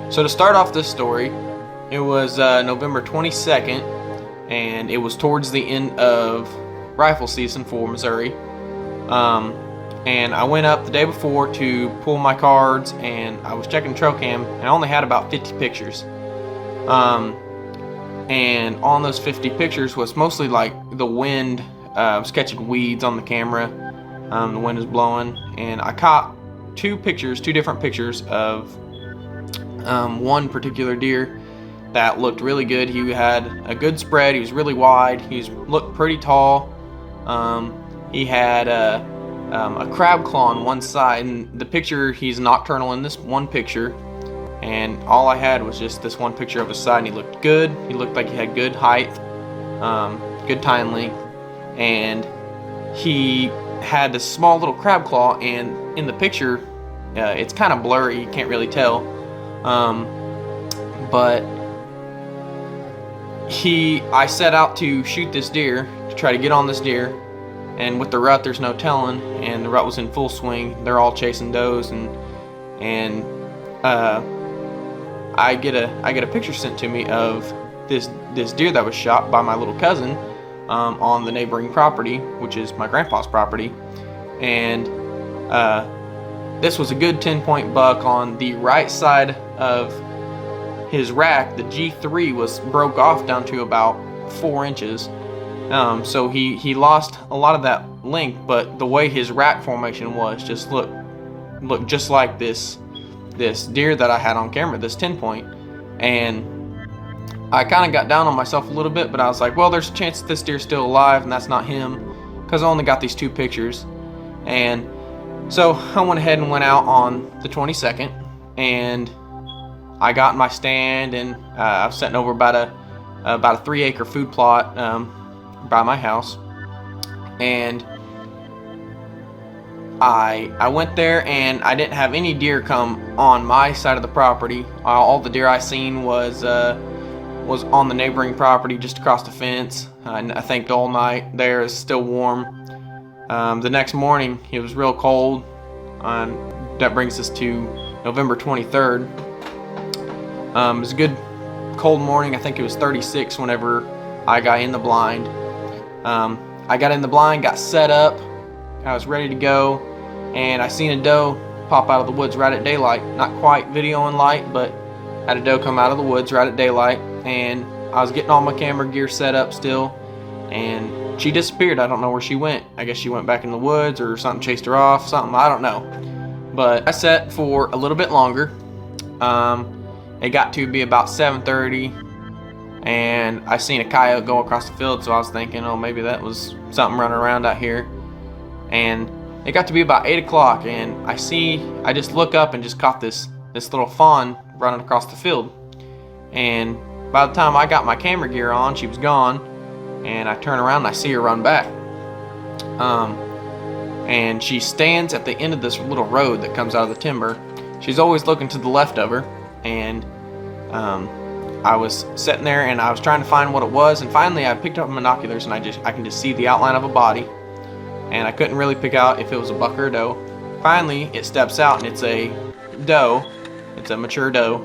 So to start off this story, it was November 22nd, and it was towards the end of rifle season for Missouri. And I went up the day before to pull my cards, and I was checking trail cam, and I only had about 50 pictures. And on those 50 pictures was mostly like the wind. I was catching weeds on the camera. The wind was blowing, and I caught two different pictures of one particular deer that looked really good. He had a good spread. He was really wide. He looked pretty tall. He had a crab claw on one side. And the picture, he's nocturnal in this one picture. And all I had was just this one picture of his side, and he looked good. He looked like he had good height, good tine length, and he had this small little crab claw. And in the picture, it's kind of blurry. You can't really tell. But I set out to shoot this deer, to try to get on this deer, and with the rut there's no telling, and the rut was in full swing. They're all chasing does, and I get a picture sent to me of this deer that was shot by my little cousin on the neighboring property, which is my grandpa's property. And this was a good 10-point buck. On the right side of his rack, the G3 broke off down to about 4 inches. So he lost a lot of that length, but the way his rack formation was just looked just like this deer that I had on camera, this 10-point. And I kind of got down on myself a little bit, but I was like, well, there's a chance that this deer's still alive and that's not him, because I only got these 2 pictures. And so I went ahead and went out on the 22nd, and I got in my stand, and I was sitting over about a 3-acre food plot by my house. And I went there, and I didn't have any deer come on my side of the property. All the deer I seen was on the neighboring property just across the fence. I think all night there is still warm. The next morning it was real cold. That brings us to November 23rd. It was a good cold morning. I think it was 36 whenever I got in the blind. I got in the blind, got set up. I was ready to go, and I seen a doe pop out of the woods right at daylight. Not quite video in light, but had a doe come out of the woods right at daylight. And I was getting all my camera gear set up still, and she disappeared. I don't know where she went. I guess she went back in the woods, or something chased her off, something, I don't know. But I sat for a little bit longer. It got to be about 7:30, and I seen a coyote go across the field, so I was thinking, oh, maybe that was something running around out here. And it got to be about 8 o'clock, and I just look up and just caught this little fawn running across the field. And by the time I got my camera gear on, she was gone, and I turn around and I see her run back. And she stands at the end of this little road that comes out of the timber. She's always looking to the left of her, and I was sitting there and I was trying to find what it was, and finally I picked up my binoculars, and I can just see the outline of a body, and I couldn't really pick out if it was a buck or a doe. Finally it steps out, and it's a doe. It's a mature doe,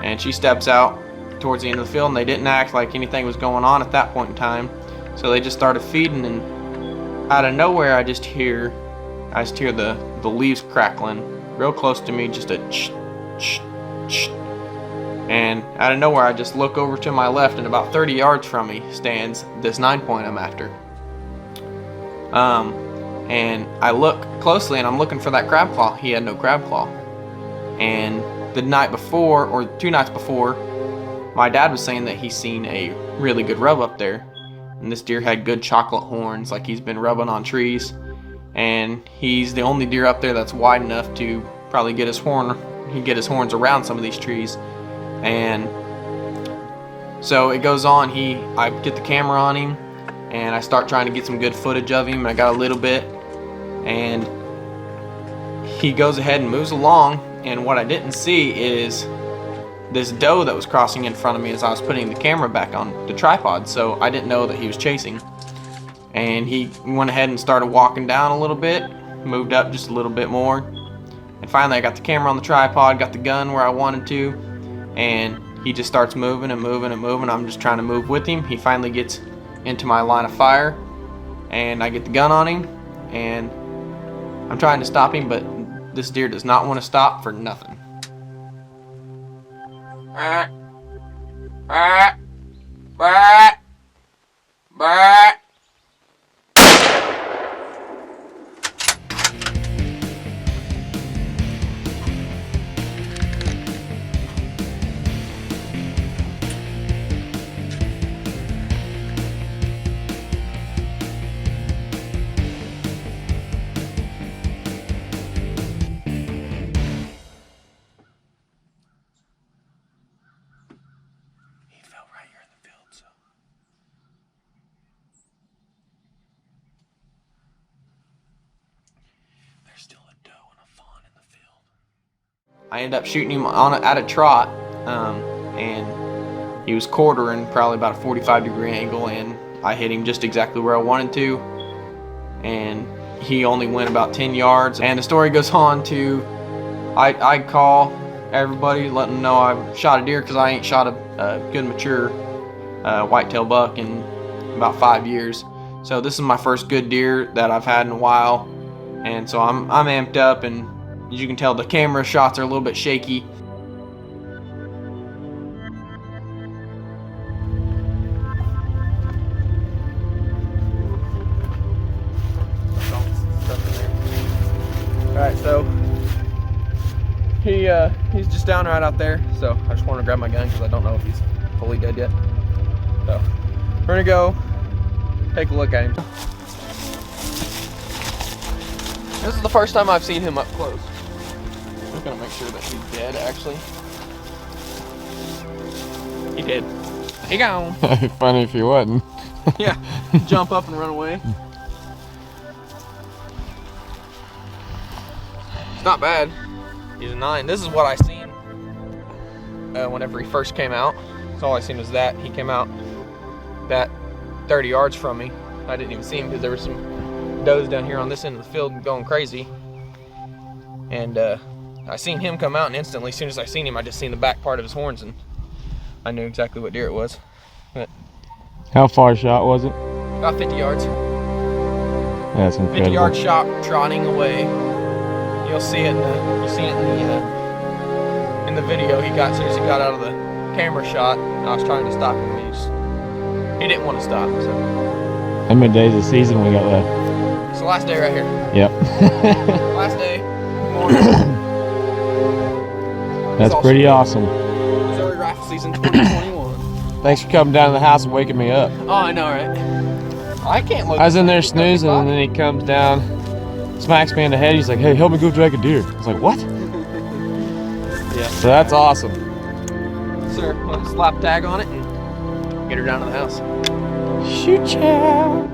and she steps out towards the end of the field, and they didn't act like anything was going on at that point in time, so they just started feeding. And out of nowhere I just hear the leaves crackling real close to me, just a ch. And out of nowhere I just look over to my left, and about 30 yards from me stands this 9-point I'm after. And I look closely, and I'm looking for that crab claw. He had no crab claw. And the night before, or 2 nights before, my dad was saying that he's seen a really good rub up there, and this deer had good chocolate horns, like he's been rubbing on trees. And he's the only deer up there that's wide enough to probably get his horns around some of these trees. And so it goes on. I get the camera on him, and I start trying to get some good footage of him, and I got a little bit, and he goes ahead and moves along. And what I didn't see is this doe that was crossing in front of me as I was putting the camera back on the tripod, so I didn't know that he was chasing. And he went ahead and started walking down a little bit, moved up just a little bit more, and finally I got the camera on the tripod, got the gun where I wanted to, and he just starts moving and moving and moving. I'm just trying to move with him. He finally gets into my line of fire, and I get the gun on him, and I'm trying to stop him, but this deer does not want to stop for nothing. He fell right here in the field, so. There's still a doe and a fawn in the field. I ended up shooting him at a trot, and he was quartering probably about a 45-degree angle, and I hit him just exactly where I wanted to, and he only went about 10 yards. And the story goes on to, I call everybody, let them know I shot a deer, because I ain't shot a good mature whitetail buck in about 5 years. So this is my first good deer that I've had in a while, and so I'm amped up, and as you can tell, the camera shots are a little bit shaky. Alright, so he's just down right out there, so I just want to grab my gun because I don't know if he's fully dead yet. So we're gonna go take a look at him. This is the first time I've seen him up close. I'm just gonna make sure that he's dead, actually. He did. He gone. Funny if he wasn't. Yeah, jump up and run away. It's not bad. He's a 9. This is what I seen whenever he first came out. So all I seen was that. He came out that 30 yards from me. I didn't even see him because there were some does down here on this end of the field going crazy. And I seen him come out, and instantly, as soon as I seen him, I just seen the back part of his horns, and I knew exactly what deer it was. But how far shot was it? about 50 yards. That's incredible. 50 yard shot, trotting away. You'll see it in the video. As soon as he got out of the camera shot, I was trying to stop him. He didn't want to stop. So. How many days of season we got left? It's the last day right here. Yep. Last day. Morning. That's pretty awesome. Missouri rifle season 2021. Thanks for coming down to the house and waking me up. Oh, I know, right? I can't look. I was in there snoozing, and then he comes down, smacks me in the head. He's like, "Hey, help me go drag a deer." I was like, "What?" Yeah. So that's awesome. Sir, we'll slap tag on it and get her down to the house. Shoot ya!